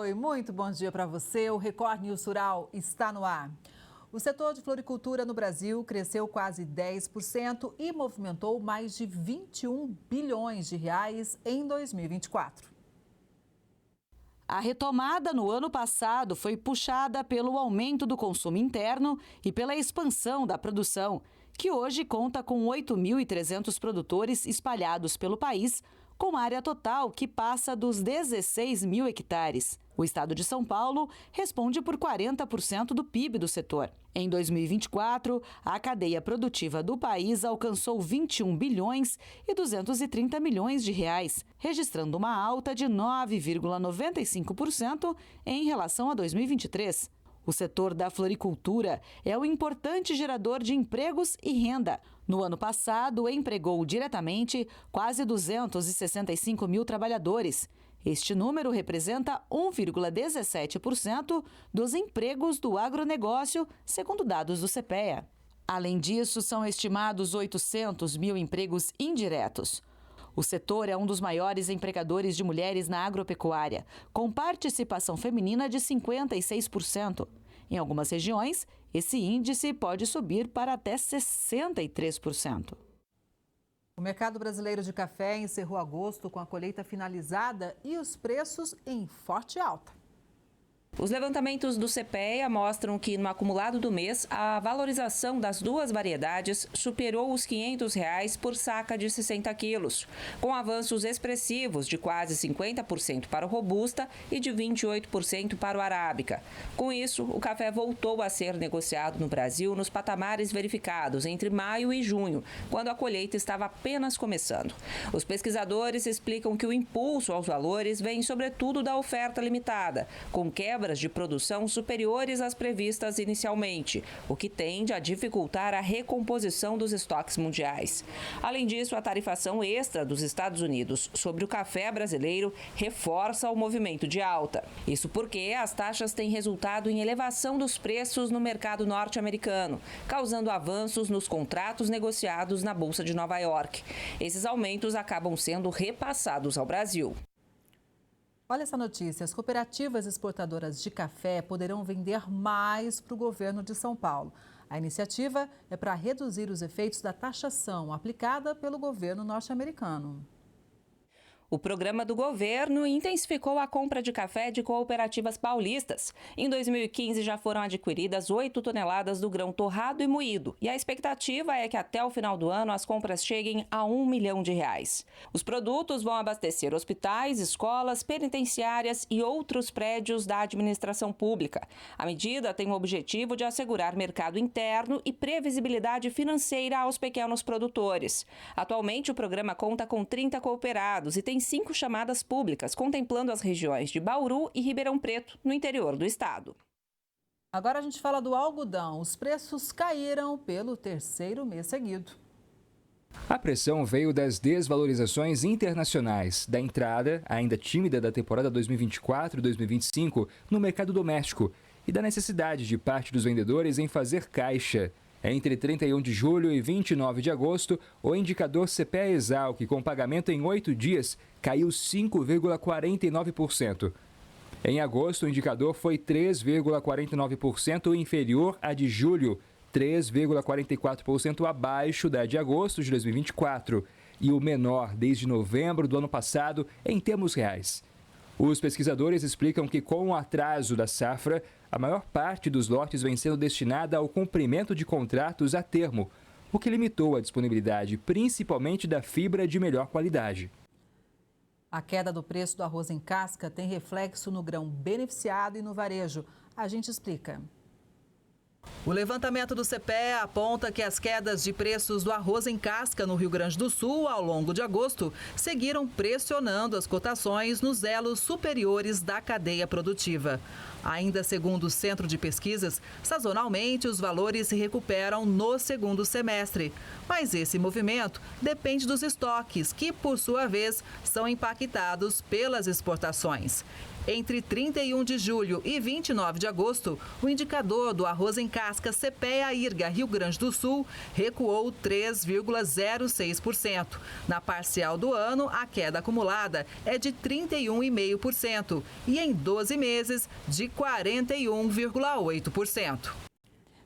Oi, muito bom dia para você. O Record News Rural está no ar. O setor de floricultura no Brasil cresceu quase 10% e movimentou mais de 21 bilhões de reais em 2024. A retomada no ano passado foi puxada pelo aumento do consumo interno e pela expansão da produção, que hoje conta com 8.300 produtores espalhados pelo país, com área total que passa dos 16 mil hectares. O estado de São Paulo responde por 40% do PIB do setor. Em 2024, a cadeia produtiva do país alcançou 21 bilhões e 230 milhões de reais, registrando uma alta de 9,95% em relação a 2023. O setor da floricultura é um importante gerador de empregos e renda. No ano passado, empregou diretamente quase 265 mil trabalhadores. Este número representa 1,17% dos empregos do agronegócio, segundo dados do CPEA. Além disso, são estimados 800 mil empregos indiretos. O setor é um dos maiores empregadores de mulheres na agropecuária, com participação feminina de 56%. Em algumas regiões, esse índice pode subir para até 63%. O mercado brasileiro de café encerrou agosto com a colheita finalizada e os preços em forte alta. Os levantamentos do CPEA mostram que, no acumulado do mês, a valorização das duas variedades superou os R$ 500 por saca de 60 quilos, com avanços expressivos de quase 50% para o Robusta e de 28% para o Arábica. Com isso, o café voltou a ser negociado no Brasil nos patamares verificados entre maio e junho, quando a colheita estava apenas começando. Os pesquisadores explicam que o impulso aos valores vem sobretudo da oferta limitada, com quebra de produção superiores às previstas inicialmente, o que tende a dificultar a recomposição dos estoques mundiais. Além disso, a tarifação extra dos Estados Unidos sobre o café brasileiro reforça o movimento de alta. Isso porque as taxas têm resultado em elevação dos preços no mercado norte-americano, causando avanços nos contratos negociados na Bolsa de Nova York. Esses aumentos acabam sendo repassados ao Brasil. Olha essa notícia, as cooperativas exportadoras de café poderão vender mais para o governo de São Paulo. A iniciativa é para reduzir os efeitos da taxação aplicada pelo governo norte-americano. O programa do governo intensificou a compra de café de cooperativas paulistas. Em 2015, já foram adquiridas 8 toneladas do grão torrado e moído. E a expectativa é que até o final do ano as compras cheguem a R$ 1 milhão. Os produtos vão abastecer hospitais, escolas, penitenciárias e outros prédios da administração pública. A medida tem o objetivo de assegurar mercado interno e previsibilidade financeira aos pequenos produtores. Atualmente, o programa conta com 30 cooperados e tem 5 chamadas públicas, contemplando as regiões de Bauru e Ribeirão Preto, no interior do estado. Agora a gente fala do algodão. Os preços caíram pelo 3º mês seguido. A pressão veio das desvalorizações internacionais, da entrada, ainda tímida, da temporada 2024 e 2025 no mercado doméstico e da necessidade de parte dos vendedores em fazer caixa. Entre 31 de julho e 29 de agosto, o indicador CPEA-ESALQ, com pagamento em 8 dias, caiu 5,49%. Em agosto, o indicador foi 3,49% inferior à de julho, 3,44% abaixo da de agosto de 2024 e o menor desde novembro do ano passado em termos reais. Os pesquisadores explicam que, com o atraso da safra, a maior parte dos lotes vem sendo destinada ao cumprimento de contratos a termo, o que limitou a disponibilidade, principalmente da fibra de melhor qualidade. A queda do preço do arroz em casca tem reflexo no grão beneficiado e no varejo. A gente explica. O levantamento do CPEA aponta que as quedas de preços do arroz em casca no Rio Grande do Sul ao longo de agosto seguiram pressionando as cotações nos elos superiores da cadeia produtiva. Ainda segundo o Centro de Pesquisas, sazonalmente os valores se recuperam no segundo semestre. Mas esse movimento depende dos estoques, que por sua vez são impactados pelas exportações. Entre 31 de julho e 29 de agosto, o indicador do arroz em casca CPEA-IRGA Rio Grande do Sul recuou 3,06%. Na parcial do ano, a queda acumulada é de 31,5% e em 12 meses de 41,8%.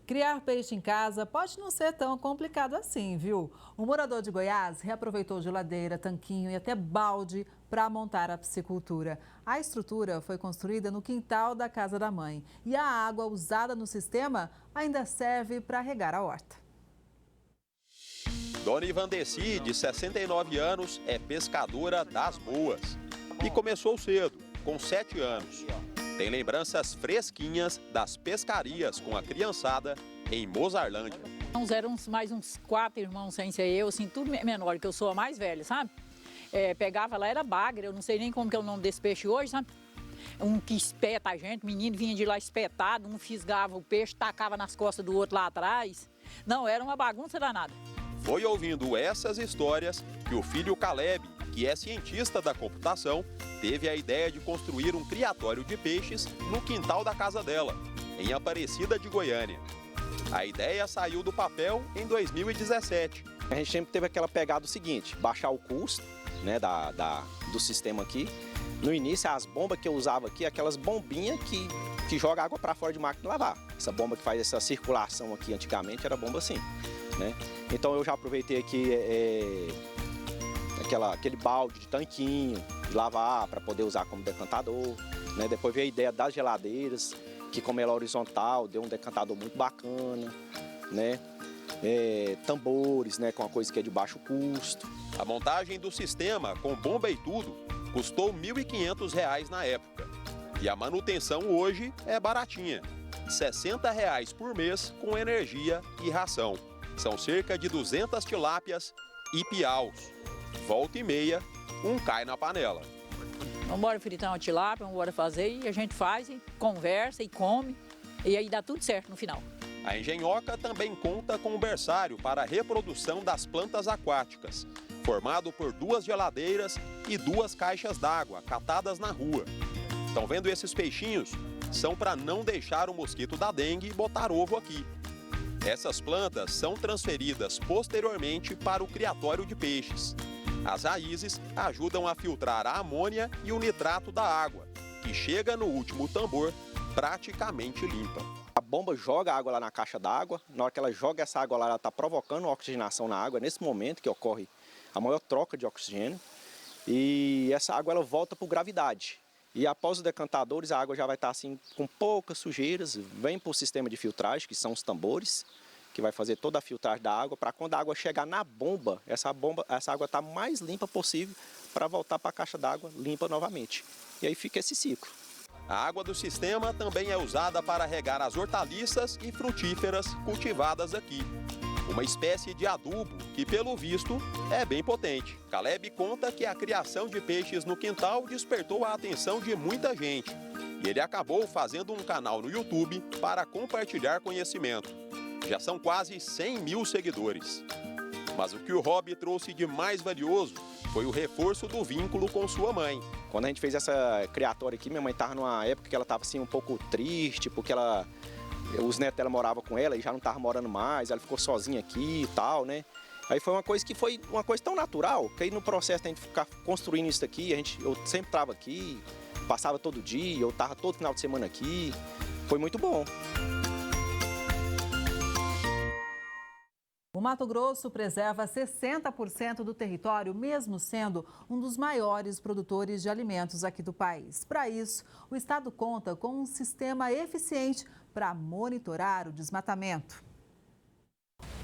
Criar peixe em casa pode não ser tão complicado assim, viu? O morador de Goiás reaproveitou geladeira, tanquinho e até balde para montar a piscicultura. A estrutura foi construída no quintal da casa da mãe e a água usada no sistema ainda serve para regar a horta. Dona Ivandeci, de 69 anos, é pescadora das boas e começou cedo, com 7 anos. Tem lembranças fresquinhas das pescarias com a criançada em Mozarlândia. Eram mais uns 4 irmãos sem ser eu, assim, tudo menor, que eu sou a mais velha, sabe? Pegava lá, era bagre, eu não sei nem como que é o nome desse peixe hoje, sabe? Um que espeta a gente, menino vinha de lá espetado, um fisgava o peixe, tacava nas costas do outro lá atrás. Não, era uma bagunça danada. Foi ouvindo essas histórias que o filho Caleb, que é cientista da computação, teve a ideia de construir um criatório de peixes no quintal da casa dela, em Aparecida de Goiânia. A ideia saiu do papel em 2017. A gente sempre teve aquela pegada do seguinte, baixar o custo, né, do sistema aqui. No início, as bombas que eu usava aqui, aquelas bombinhas que jogam água para fora de máquina de lavar. Essa bomba que faz essa circulação aqui antigamente era bomba assim, né? Então eu já aproveitei aqui aquele balde de tanquinho, de lavar para poder usar como decantador, né? Depois veio a ideia das geladeiras, que como ela é horizontal, deu um decantador muito bacana, né? Tambores, né? Com uma coisa que é de baixo custo. A montagem do sistema, com bomba e tudo, custou R$ 1.500 na época. E a manutenção hoje é baratinha, R$ 60 por mês com energia e ração. São cerca de 200 tilápias e piaus. Volta e meia, um cai na panela. Vamos embora fritar uma tilápia, vamos embora fazer, e a gente faz, e conversa e come, e aí dá tudo certo no final. A engenhoca também conta com um berçário para a reprodução das plantas aquáticas, formado por 2 geladeiras e 2 caixas d'água catadas na rua. Estão vendo esses peixinhos? São para não deixar o mosquito da dengue botar ovo aqui. Essas plantas são transferidas posteriormente para o criatório de peixes. As raízes ajudam a filtrar a amônia e o nitrato da água, que chega no último tambor praticamente limpa. A bomba joga a água lá na caixa d'água. Na hora que ela joga essa água lá, ela está provocando oxigenação na água. É nesse momento que ocorre a maior troca de oxigênio. E essa água ela volta por gravidade. E após os decantadores, a água já vai estar assim com poucas sujeiras. Vem para o sistema de filtragem, que são os tambores, que vai fazer toda a filtragem da água, para quando a água chegar na bomba, essa água está mais limpa possível para voltar para a caixa d'água limpa novamente. E aí fica esse ciclo. A água do sistema também é usada para regar as hortaliças e frutíferas cultivadas aqui. Uma espécie de adubo que, pelo visto, é bem potente. Caleb conta que a criação de peixes no quintal despertou a atenção de muita gente. E ele acabou fazendo um canal no YouTube para compartilhar conhecimento. Já são quase 100 mil seguidores. Mas o que o hobby trouxe de mais valioso foi o reforço do vínculo com sua mãe. Quando a gente fez essa criatória aqui, minha mãe estava numa época que ela estava assim um pouco triste, porque os netos dela moravam com ela e já não estavam morando mais, ela ficou sozinha aqui e tal, né? Aí foi uma coisa tão natural, que aí no processo da gente ficar construindo isso aqui, eu sempre estava aqui, passava todo dia, eu estava todo final de semana aqui, foi muito bom. O Mato Grosso preserva 60% do território, mesmo sendo um dos maiores produtores de alimentos aqui do país. Para isso, o estado conta com um sistema eficiente para monitorar o desmatamento.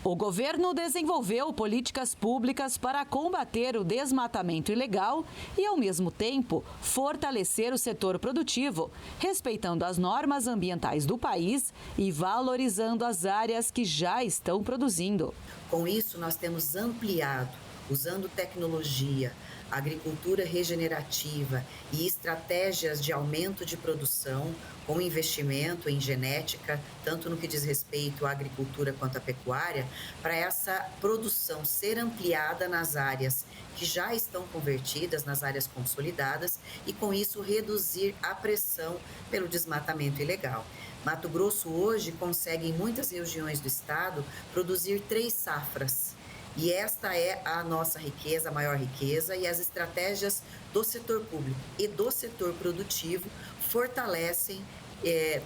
O governo desenvolveu políticas públicas para combater o desmatamento ilegal e, ao mesmo tempo, fortalecer o setor produtivo, respeitando as normas ambientais do país e valorizando as áreas que já estão produzindo. Com isso, nós temos ampliado, usando tecnologia, agricultura regenerativa e estratégias de aumento de produção, com investimento em genética, tanto no que diz respeito à agricultura quanto à pecuária, para essa produção ser ampliada nas áreas que já estão convertidas, nas áreas consolidadas, e com isso reduzir a pressão pelo desmatamento ilegal. Mato Grosso hoje consegue, em muitas regiões do estado, produzir 3 safras. E esta é a nossa riqueza, a maior riqueza, e as estratégias do setor público e do setor produtivo fortalecem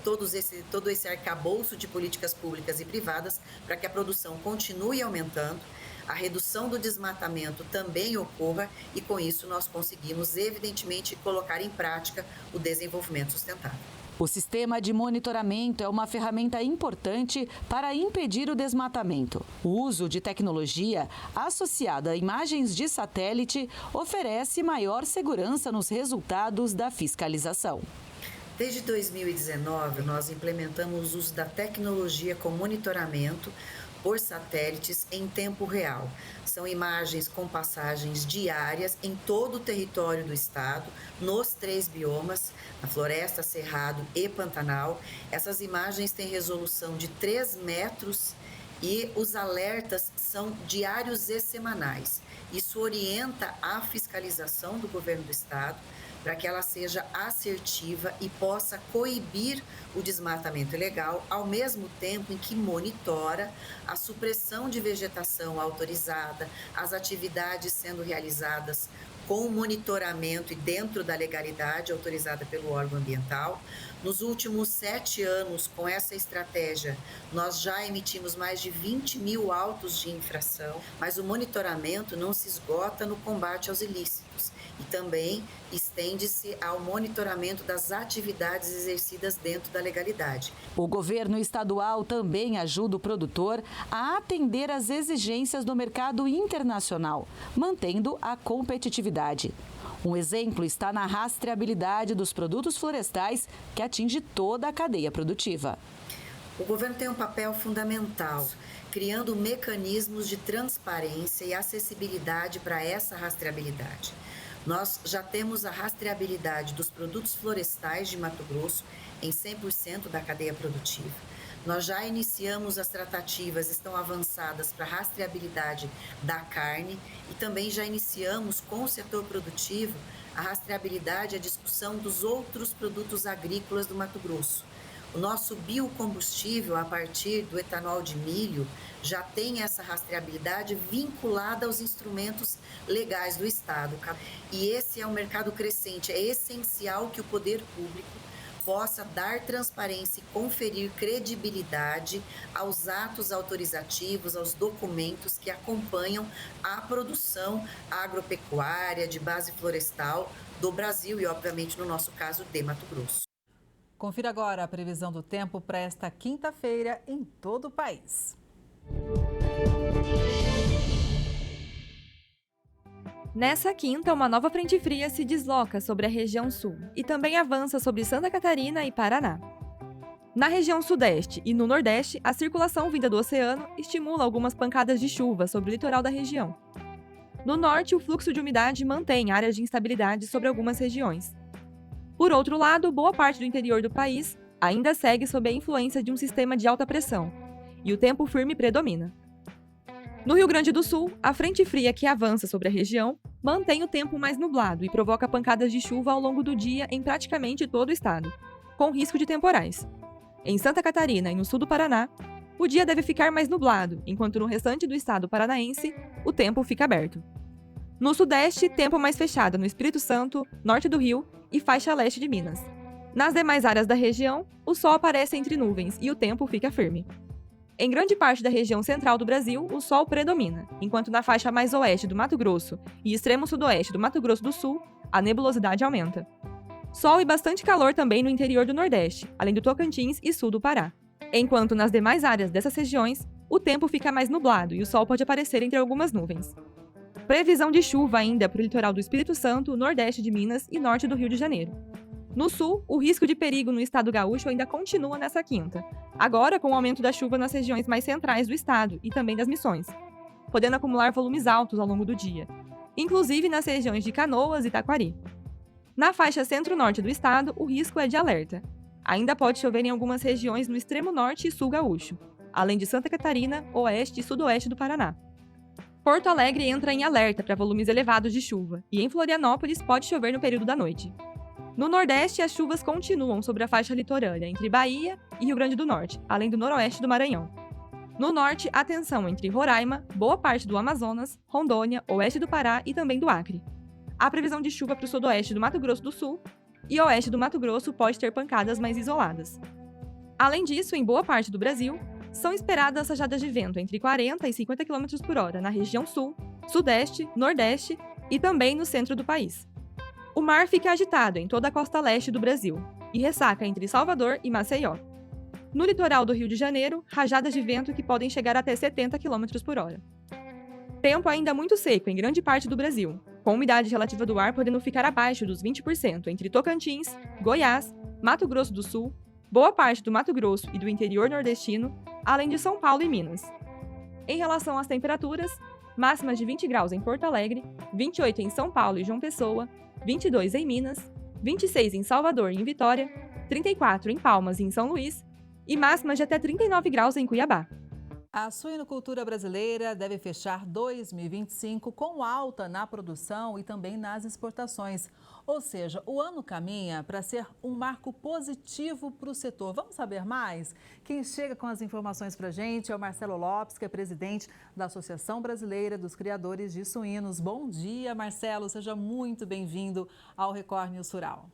todo esse arcabouço de políticas públicas e privadas para que a produção continue aumentando, a redução do desmatamento também ocorra e, com isso, nós conseguimos, evidentemente, colocar em prática o desenvolvimento sustentável. O sistema de monitoramento é uma ferramenta importante para impedir o desmatamento. O uso de tecnologia associada a imagens de satélite oferece maior segurança nos resultados da fiscalização. Desde 2019, nós implementamos o uso da tecnologia com monitoramento por satélites em tempo real. São imagens com passagens diárias em todo o território do estado, nos 3 biomas, na floresta, cerrado e pantanal. Essas imagens têm resolução de 3 metros e os alertas são diários e semanais. Isso orienta a fiscalização do governo do estado para que ela seja assertiva e possa coibir o desmatamento ilegal, ao mesmo tempo em que monitora a supressão de vegetação autorizada, as atividades sendo realizadas com monitoramento e dentro da legalidade autorizada pelo órgão ambiental. Nos últimos 7 anos, com essa estratégia, nós já emitimos mais de 20 mil autos de infração, mas o monitoramento não se esgota no combate aos ilícitos e também estende-se ao monitoramento das atividades exercidas dentro da legalidade. O governo estadual também ajuda o produtor a atender às exigências do mercado internacional, mantendo a competitividade. Um exemplo está na rastreabilidade dos produtos florestais, que atinge toda a cadeia produtiva. O governo tem um papel fundamental, criando mecanismos de transparência e acessibilidade para essa rastreabilidade. Nós já temos a rastreabilidade dos produtos florestais de Mato Grosso em 100% da cadeia produtiva. Nós já iniciamos as tratativas, estão avançadas para a rastreabilidade da carne e também já iniciamos com o setor produtivo a rastreabilidade e a discussão dos outros produtos agrícolas do Mato Grosso. O nosso biocombustível, a partir do etanol de milho, já tem essa rastreabilidade vinculada aos instrumentos legais do Estado. E esse é um mercado crescente, é essencial que o poder público possa dar transparência e conferir credibilidade aos atos autorizativos, aos documentos que acompanham a produção agropecuária de base florestal do Brasil e, obviamente, no nosso caso, de Mato Grosso. Confira agora a previsão do tempo para esta quinta-feira em todo o país. Nessa quinta, uma nova frente fria se desloca sobre a região sul e também avança sobre Santa Catarina e Paraná. Na região sudeste e no nordeste, a circulação vinda do oceano estimula algumas pancadas de chuva sobre o litoral da região. No norte, o fluxo de umidade mantém áreas de instabilidade sobre algumas regiões. Por outro lado, boa parte do interior do país ainda segue sob a influência de um sistema de alta pressão, e o tempo firme predomina. No Rio Grande do Sul, a frente fria que avança sobre a região mantém o tempo mais nublado e provoca pancadas de chuva ao longo do dia em praticamente todo o estado, com risco de temporais. Em Santa Catarina e no sul do Paraná, o dia deve ficar mais nublado, enquanto no restante do estado paranaense, o tempo fica aberto. No sudeste, tempo mais fechado no Espírito Santo, norte do Rio e faixa leste de Minas. Nas demais áreas da região, o sol aparece entre nuvens e o tempo fica firme. Em grande parte da região central do Brasil, o sol predomina, enquanto na faixa mais oeste do Mato Grosso e extremo sudoeste do Mato Grosso do Sul, a nebulosidade aumenta. Sol e bastante calor também no interior do Nordeste, além do Tocantins e sul do Pará. Enquanto nas demais áreas dessas regiões, o tempo fica mais nublado e o sol pode aparecer entre algumas nuvens. Previsão de chuva ainda para o litoral do Espírito Santo, nordeste de Minas e norte do Rio de Janeiro. No sul, o risco de perigo no estado gaúcho ainda continua nessa quinta, agora com o aumento da chuva nas regiões mais centrais do estado e também das Missões, podendo acumular volumes altos ao longo do dia, inclusive nas regiões de Canoas e Taquari. Na faixa centro-norte do estado, o risco é de alerta. Ainda pode chover em algumas regiões no extremo norte e sul gaúcho. além de Santa Catarina, oeste e sudoeste do Paraná. Porto Alegre entra em alerta para volumes elevados de chuva, e em Florianópolis pode chover no período da noite. No Nordeste, as chuvas continuam sobre a faixa litorânea entre Bahia e Rio Grande do Norte, além do noroeste do Maranhão. No Norte, a tensão entre Roraima, boa parte do Amazonas, Rondônia, oeste do Pará e também do Acre. Há previsão de chuva para o sudoeste do Mato Grosso do Sul e oeste do Mato Grosso pode ter pancadas mais isoladas. Além disso, em boa parte do Brasil, são esperadas rajadas de vento entre 40 e 50 km por hora na região sul, sudeste, nordeste e também no centro do país. O mar fica agitado em toda a costa leste do Brasil e ressaca entre Salvador e Maceió. No litoral do Rio de Janeiro, rajadas de vento que podem chegar até 70 km por hora. Tempo ainda muito seco em grande parte do Brasil, com umidade relativa do ar podendo ficar abaixo dos 20% entre Tocantins, Goiás, Mato Grosso do Sul, boa parte do Mato Grosso e do interior nordestino, além de São Paulo e Minas. Em relação às temperaturas, máximas de 20 graus em Porto Alegre, 28 em São Paulo e João Pessoa, 22 em Minas, 26 em Salvador e em Vitória, 34 em Palmas e em São Luís, e máximas de até 39 graus em Cuiabá. A suinocultura brasileira deve fechar 2025 com alta na produção e também nas exportações. Ou seja, o ano caminha para ser um marco positivo para o setor. Vamos saber mais? Quem chega com as informações para a gente é o Marcelo Lopes, que é presidente da Associação Brasileira dos Criadores de Suínos. Bom dia, Marcelo. Seja muito bem-vindo ao Record News Rural.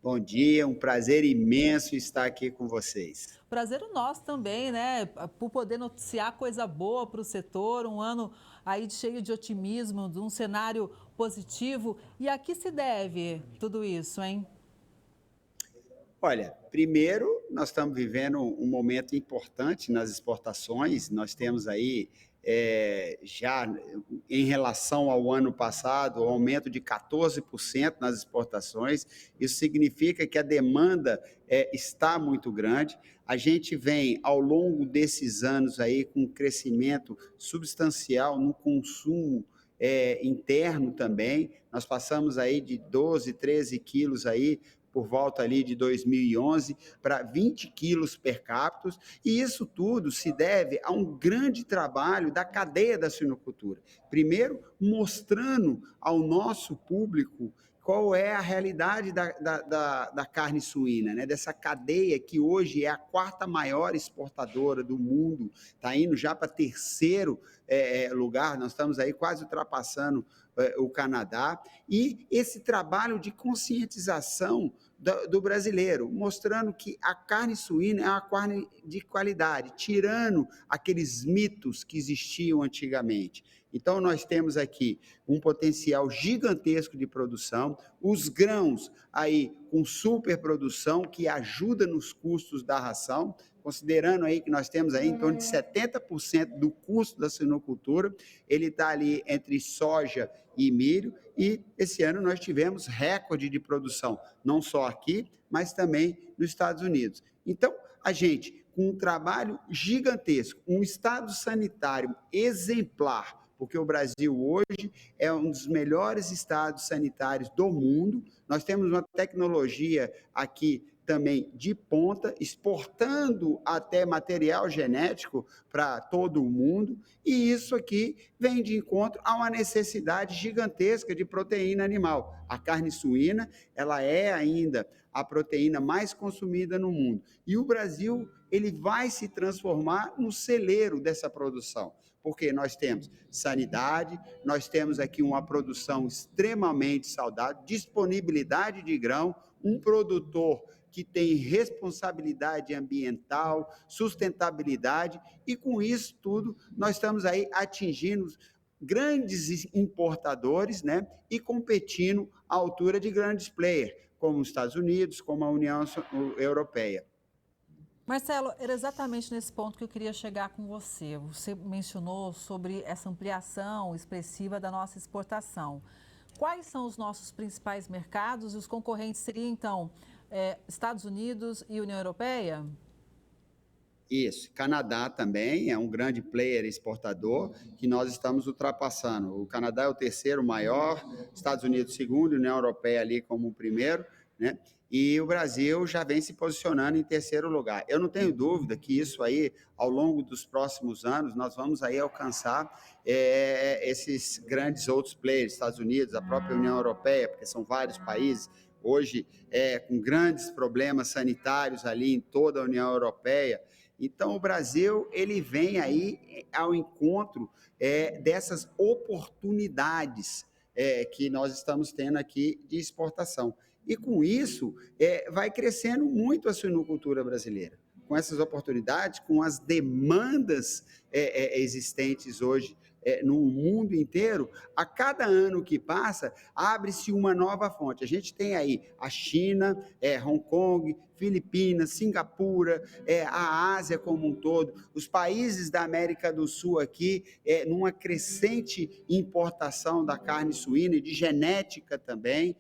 Bom dia, um prazer imenso estar aqui com vocês. Prazer o nosso também, né? Por poder noticiar coisa boa para o setor, um ano aí cheio de otimismo, de um cenário positivo. E a que se deve tudo isso, hein? Olha, primeiro, nós estamos vivendo um momento importante nas exportações. Nós temos aí, já em relação ao ano passado, um aumento de 14% nas exportações. Isso significa que a demanda está muito grande. A gente vem, ao longo desses anos, aí, com um crescimento substancial no consumo interno também. Nós passamos aí de 12, 13 quilos aí, por volta ali de 2011, para 20 quilos per capita, e isso tudo se deve a um grande trabalho da cadeia da suinocultura. Primeiro, mostrando ao nosso público qual é a realidade da carne suína, né? Dessa cadeia que hoje é a quarta maior exportadora do mundo, está indo já para terceiro lugar, nós estamos aí quase ultrapassando o Canadá, e esse trabalho de conscientização do brasileiro, mostrando que a carne suína é uma carne de qualidade, tirando aqueles mitos que existiam antigamente. Então, nós temos aqui um potencial gigantesco de produção, os grãos aí com superprodução, que ajuda nos custos da ração, considerando aí que nós temos aí em torno de 70% do custo da suinocultura, ele está ali entre soja e milho, e esse ano nós tivemos recorde de produção, não só aqui, mas também nos Estados Unidos. Então, a gente, com um trabalho gigantesco, um estado sanitário exemplar, porque o Brasil hoje é um dos melhores estados sanitários do mundo, nós temos uma tecnologia aqui também de ponta, exportando até material genético para todo o mundo, e isso aqui vem de encontro a uma necessidade gigantesca de proteína animal. A carne suína, ela é ainda a proteína mais consumida no mundo, e o Brasil, ele vai se transformar no celeiro dessa produção, porque nós temos sanidade, nós temos aqui uma produção extremamente saudável, disponibilidade de grão, um produtor que tem responsabilidade ambiental, sustentabilidade, e com isso tudo nós estamos aí atingindo grandes importadores, né, e competindo à altura de grandes players, como os Estados Unidos, como a União Europeia. Marcelo, era exatamente nesse ponto que eu queria chegar com você. Você mencionou sobre essa ampliação expressiva da nossa exportação. Quais são os nossos principais mercados e os concorrentes seriam, então, Estados Unidos e União Europeia? Isso. Canadá também é um grande player exportador que nós estamos ultrapassando. O Canadá é o terceiro maior, Estados Unidos segundo, União Europeia ali como o primeiro, né? e o Brasil já vem se posicionando em terceiro lugar. Eu não tenho dúvida que isso aí, ao longo dos próximos anos, nós vamos aí alcançar esses grandes outros players, Estados Unidos, a própria União Europeia, porque são vários países, hoje com grandes problemas sanitários ali em toda a União Europeia. Então, o Brasil ele vem aí ao encontro dessas oportunidades que nós estamos tendo aqui de exportação. E, com isso, vai crescendo muito a suinocultura brasileira. Com essas oportunidades, com as demandas existentes hoje no mundo inteiro, a cada ano que passa, abre-se uma nova fonte. A gente tem aí a China, Hong Kong, Filipinas, Singapura, a Ásia como um todo, os países da América do Sul aqui, numa crescente importação da carne suína e de genética também,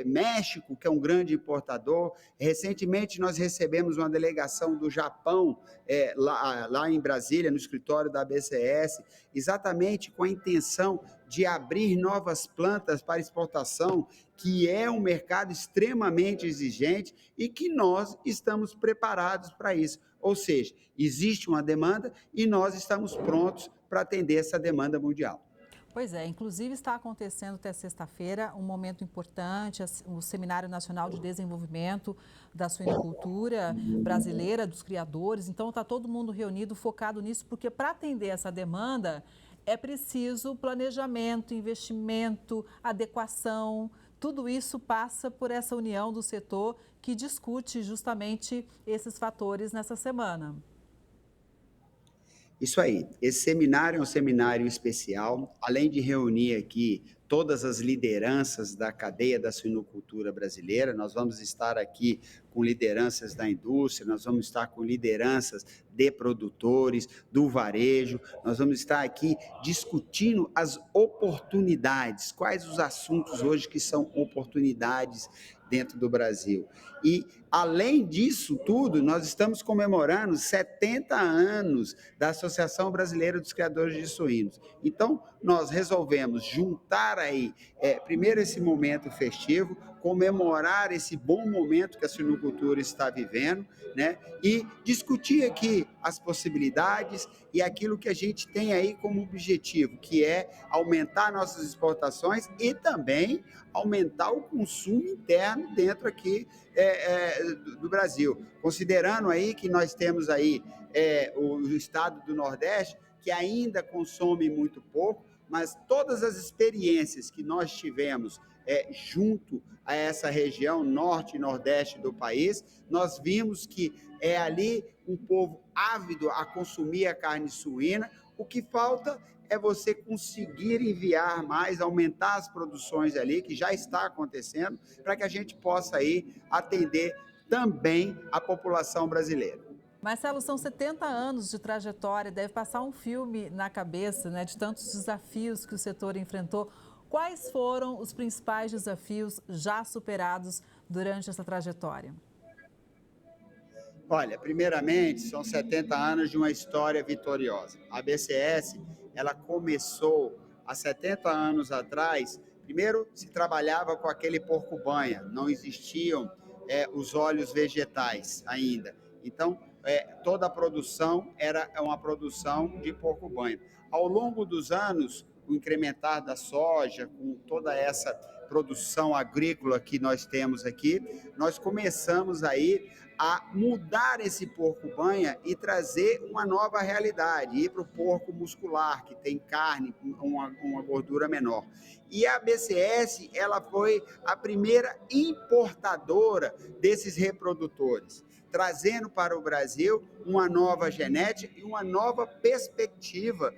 México, que é um grande importador. Recentemente nós recebemos uma delegação do Japão, lá em Brasília, no escritório da BCS, exatamente com a intenção de abrir novas plantas para exportação, que é um mercado extremamente exigente e que nós estamos preparados para isso. Ou seja, existe uma demanda e nós estamos prontos para atender essa demanda mundial. Pois é, inclusive está acontecendo até sexta-feira um momento importante, o Seminário Nacional de Desenvolvimento da Suinocultura Brasileira, dos criadores. Então está todo mundo reunido, focado nisso, porque para atender essa demanda é preciso planejamento, investimento, adequação. Tudo isso passa por essa união do setor que discute justamente esses fatores nessa semana. Isso aí, esse seminário é um seminário especial, além de reunir aqui todas as lideranças da cadeia da suinocultura brasileira, nós vamos estar aqui com lideranças da indústria, nós vamos estar com lideranças de produtores, do varejo, nós vamos estar aqui discutindo as oportunidades, quais os assuntos hoje que são oportunidades dentro do Brasil. E, além disso tudo, nós estamos comemorando 70 anos da Associação Brasileira dos Criadores de Suínos. Então, nós resolvemos juntar aí, primeiro esse momento festivo, comemorar esse bom momento que a suinocultura está vivendo, né? E discutir aqui as possibilidades e aquilo que a gente tem aí como objetivo, que é aumentar nossas exportações e também aumentar o consumo interno dentro aqui do Brasil. Considerando aí que nós temos aí o estado do Nordeste, que ainda consome muito pouco, mas todas as experiências que nós tivemos junto a essa região norte e nordeste do país, nós vimos que é ali um povo ávido a consumir a carne suína. O que falta é você conseguir enviar mais, aumentar as produções ali, que já está acontecendo, para que a gente possa aí atender também a população brasileira. Marcelo, são 70 anos de trajetória, deve passar um filme na cabeça, né, de tantos desafios que o setor enfrentou. Quais foram os principais desafios já superados durante essa trajetória? Olha, primeiramente, são 70 anos de uma história vitoriosa. A BCS, ela começou há 70 anos atrás. Primeiro, se trabalhava com aquele porco-banha, não existiam os óleos vegetais ainda. Então, toda a produção era uma produção de porco-banha. Ao longo dos anos, o incrementar da soja, com toda essa produção agrícola que nós temos aqui, nós começamos aí a mudar esse porco-banha e trazer uma nova realidade, ir para o porco muscular, que tem carne, uma gordura menor. E a BCS, ela foi a primeira importadora desses reprodutores, trazendo para o Brasil uma nova genética e uma nova perspectiva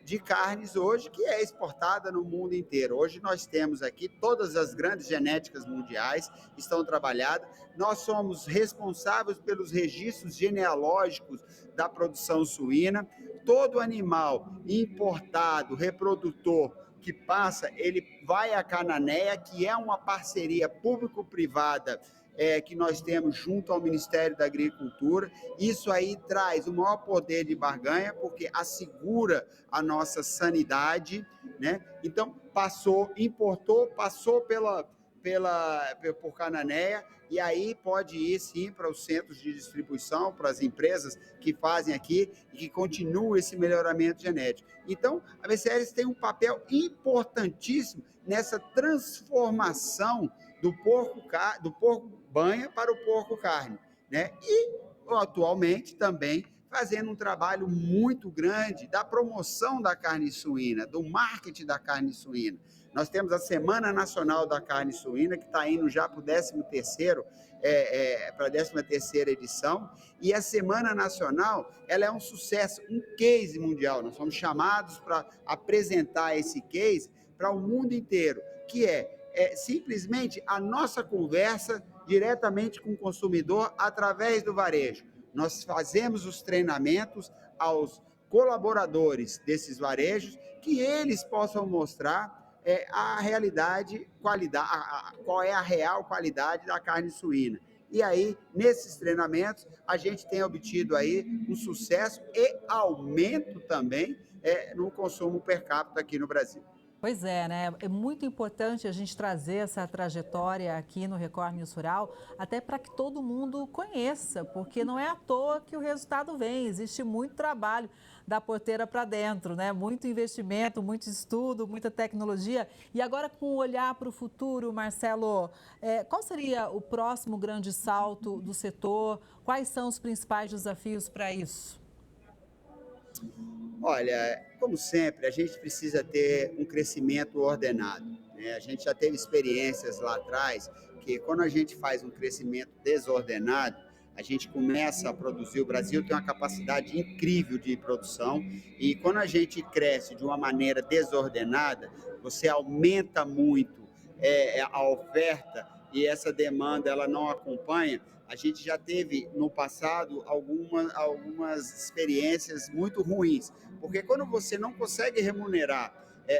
de carnes hoje, que é exportada no mundo inteiro. Hoje nós temos aqui todas as grandes genéticas mundiais estão trabalhadas. Nós somos responsáveis pelos registros genealógicos da produção suína. Todo animal importado, reprodutor, que passa, ele vai à Cananéia, que é uma parceria público-privada que nós temos junto ao Ministério da Agricultura. Isso aí traz o maior poder de barganha, porque assegura a nossa sanidade, né? Então, importou, passou por Cananéia, e aí pode ir sim para os centros de distribuição, para as empresas que fazem aqui e que continuam esse melhoramento genético. Então, a BCL tem um papel importantíssimo nessa transformação do porco banha para o porco carne, né? E atualmente também fazendo um trabalho muito grande da promoção da carne suína, do marketing da carne suína. Nós temos a Semana Nacional da Carne Suína, que está indo já para a 13ª edição, e a Semana Nacional ela é um sucesso, um case mundial. Nós fomos chamados para apresentar esse case para o mundo inteiro, que é simplesmente a nossa conversa diretamente com o consumidor através do varejo. Nós fazemos os treinamentos aos colaboradores desses varejos, que eles possam mostrar a realidade, qual é a real qualidade da carne suína. E aí, nesses treinamentos, a gente tem obtido aí um sucesso e aumento também no consumo per capita aqui no Brasil. Pois é, né? É muito importante a gente trazer essa trajetória aqui no Record News Rural, até para que todo mundo conheça, porque não é à toa que o resultado vem. Existe muito trabalho da porteira para dentro, né? Muito investimento, muito estudo, muita tecnologia. E agora, com o olhar para o futuro, Marcelo, qual seria o próximo grande salto do setor? Quais são os principais desafios para isso? Olha, como sempre, a gente precisa ter um crescimento ordenado, né? A gente já teve experiências lá atrás que quando a gente faz um crescimento desordenado, a gente começa a produzir. O Brasil tem uma capacidade incrível de produção e quando a gente cresce de uma maneira desordenada, você aumenta muito a oferta e essa demanda ela não acompanha. A gente já teve no passado algumas experiências muito ruins, porque quando você não consegue remunerar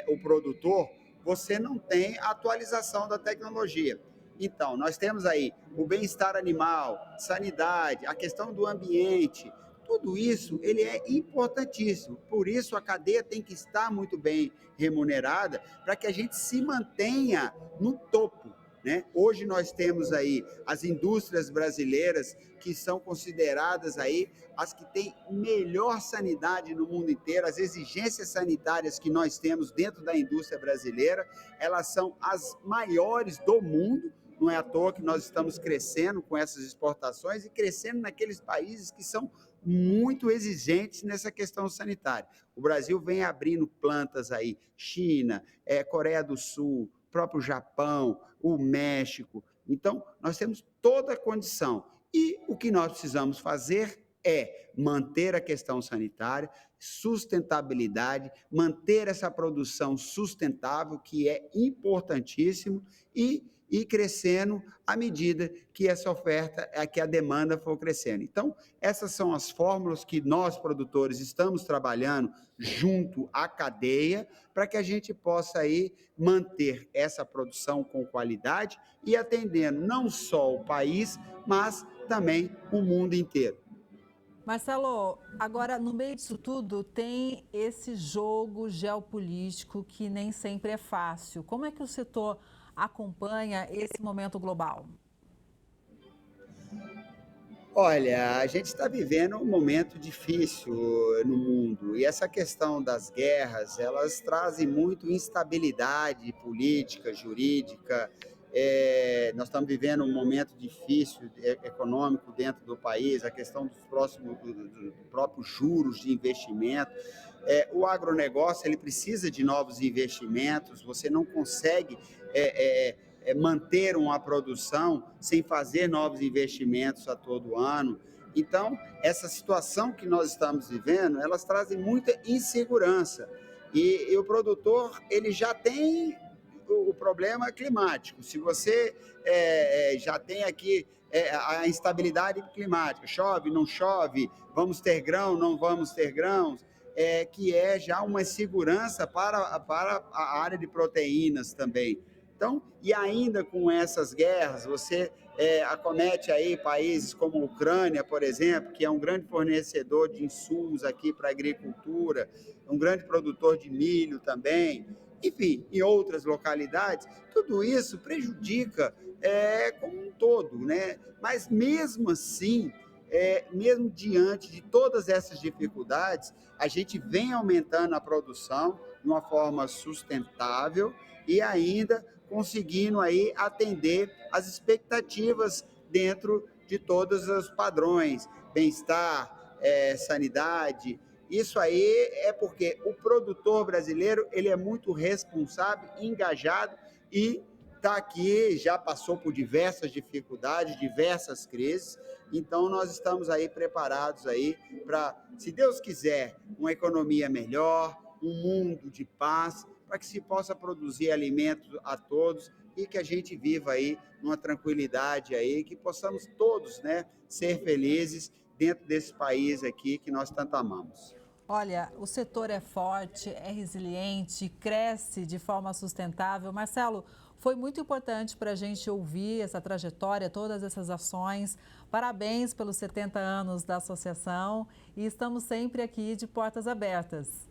o produtor, você não tem a atualização da tecnologia. Então, nós temos aí o bem-estar animal, sanidade, a questão do ambiente, tudo isso ele é importantíssimo. Por isso, a cadeia tem que estar muito bem remunerada para que a gente se mantenha no topo, né? Hoje nós temos aí as indústrias brasileiras que são consideradas aí as que têm melhor sanidade no mundo inteiro. As exigências sanitárias que nós temos dentro da indústria brasileira, elas são as maiores do mundo. Não é à toa que nós estamos crescendo com essas exportações e crescendo naqueles países que são muito exigentes nessa questão sanitária. O Brasil vem abrindo plantas aí, China, Coreia do Sul, próprio Japão, o México. Então, nós temos toda a condição. E o que nós precisamos fazer é manter a questão sanitária, sustentabilidade, manter essa produção sustentável, que é importantíssimo, e ir crescendo à medida que essa oferta, que a demanda for crescendo. Então, essas são as fórmulas que nós, produtores, estamos trabalhando junto à cadeia para que a gente possa aí manter essa produção com qualidade e atendendo não só o país, mas também o mundo inteiro. Marcelo, agora no meio disso tudo tem esse jogo geopolítico que nem sempre é fácil. Como é que o setor acompanha esse momento global? Olha, a gente está vivendo um momento difícil no mundo e essa questão das guerras, elas trazem muito instabilidade política, jurídica. Nós estamos vivendo um momento difícil econômico dentro do país, a questão dos próprios juros de investimento. O agronegócio ele precisa de novos investimentos, você não consegue manter uma produção sem fazer novos investimentos a todo ano. Então, essa situação que nós estamos vivendo, elas trazem muita insegurança. E o produtor ele já tem o problema climático. Se você já tem aqui a instabilidade climática, chove, não chove, vamos ter grão, não vamos ter grãos, que é já uma insegurança para a área de proteínas também. Então, e ainda com essas guerras, você acomete aí países como a Ucrânia, por exemplo, que é um grande fornecedor de insumos aqui para a agricultura, um grande produtor de milho também, enfim, em outras localidades, tudo isso prejudica como um todo, né? Mas mesmo assim, mesmo diante de todas essas dificuldades, a gente vem aumentando a produção de uma forma sustentável e ainda conseguindo aí atender as expectativas dentro de todos os padrões, bem-estar, sanidade. Isso aí é porque o produtor brasileiro ele é muito responsável, engajado e está aqui, já passou por diversas dificuldades, diversas crises, então nós estamos aí preparados aí para, se Deus quiser, uma economia melhor, um mundo de paz, para que se possa produzir alimentos a todos e que a gente viva aí numa tranquilidade aí, que possamos todos, né, ser felizes dentro desse país aqui que nós tanto amamos. Olha, o setor é forte, é resiliente, cresce de forma sustentável. Marcelo, foi muito importante para a gente ouvir essa trajetória, todas essas ações. Parabéns pelos 70 anos da associação e estamos sempre aqui de portas abertas.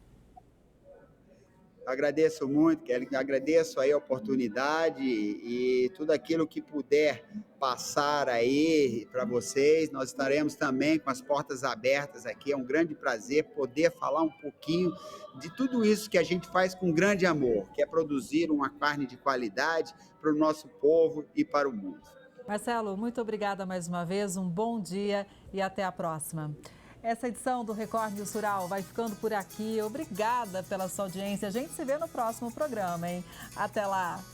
Agradeço muito, Kelly, agradeço aí a oportunidade e tudo aquilo que puder passar aí para vocês. Nós estaremos também com as portas abertas aqui. É um grande prazer poder falar um pouquinho de tudo isso que a gente faz com grande amor, que é produzir uma carne de qualidade para o nosso povo e para o mundo. Marcelo, muito obrigada mais uma vez, um bom dia e até a próxima. Essa edição do Record News Rural vai ficando por aqui. Obrigada pela sua audiência. A gente se vê no próximo programa, hein? Até lá!